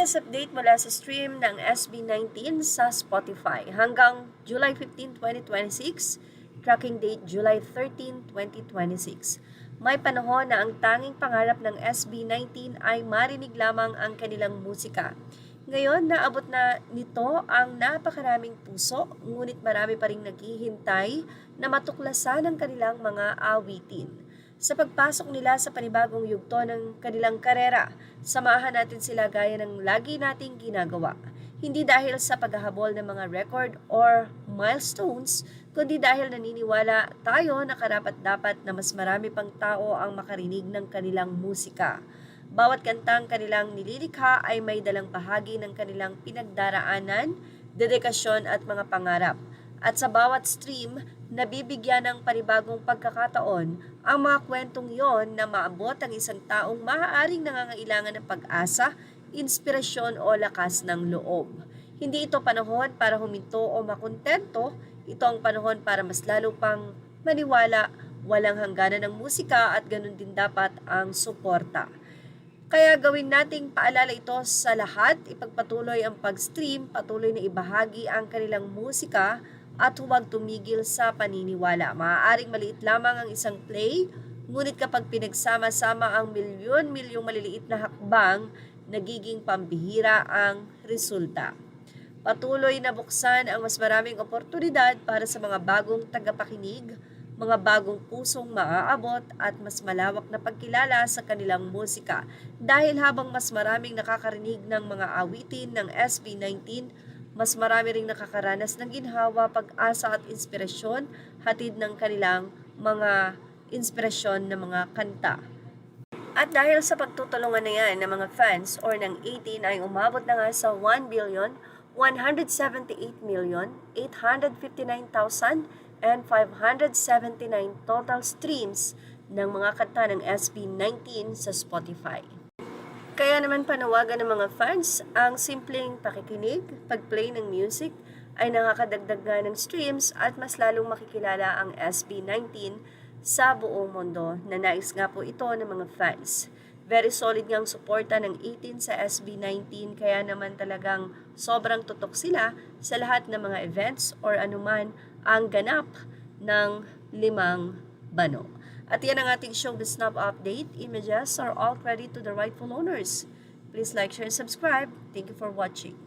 latest update mula sa stream ng SB19 sa Spotify hanggang July 15, 2026, tracking date July 13, 2026. May panahon na ang tanging pangarap ng SB19 ay marinig lamang ang kanilang musika. Ngayon, naabot na nito ang napakaraming puso, ngunit marami pa ring naghihintay na matuklasan ang kanilang mga awitin. Sa pagpasok nila sa panibagong yugto ng kanilang karera, samahan natin sila gaya ng lagi nating ginagawa. Hindi dahil sa paghahabol ng mga record or milestones, kundi dahil naniniwala tayo na karapat-dapat na mas marami pang tao ang makarinig ng kanilang musika. Bawat kantang kanilang nililikha ay may dalang bahagi ng kanilang pinagdaraanan, dedikasyon at mga pangarap. At sa bawat stream, nabibigyan ng panibagong pagkakataon ang mga kwentong yon na maabot ang isang taong maaaring nangangailangan ng pag-asa, inspirasyon o lakas ng loob. Hindi ito panahon para huminto o makontento, ito ang panahon para mas lalo pang maniwala, walang hangganan ng musika at ganun din dapat ang suporta. Kaya gawin nating paalala ito sa lahat, ipagpatuloy ang pag-stream, patuloy na ibahagi ang kanilang musika at huwag tumigil sa paniniwala. Maaaring maliit lamang ang isang play, ngunit kapag pinagsama-sama ang milyon-milyong maliliit na hakbang, nagiging pambihira ang resulta. Patuloy na buksan ang mas maraming oportunidad para sa mga bagong tagapakinig, mga bagong pusong maaabot at mas malawak na pagkilala sa kanilang musika. Dahil habang mas maraming nakakarinig ng mga awitin ng SB19, mas marami ring nakakaranas ng ginhawa, pag-asa at inspirasyon hatid ng kanilang mga inspirasyon ng mga kanta. At dahil sa pagtutulungan na yan ng mga fans or ng 18 ay umabot na nga sa 1,178,859,579 total streams ng mga kanta ng SB19 sa Spotify. Kaya naman panawagan ng mga fans, ang simpleng pakikinig, pag-play ng music ay nakakadagdag nga ng streams at mas lalong makikilala ang SB19 sa buong mundo na nais nga po ito ng mga fans. Very solid nga ang suporta ng 18 sa SB19 kaya naman talagang sobrang tutok sila sa lahat ng mga events or anuman ang ganap ng 5 Bano. At yan ang ating show, The Snap Update. Images are all credit to the rightful owners. Please like, share, and subscribe. Thank you for watching.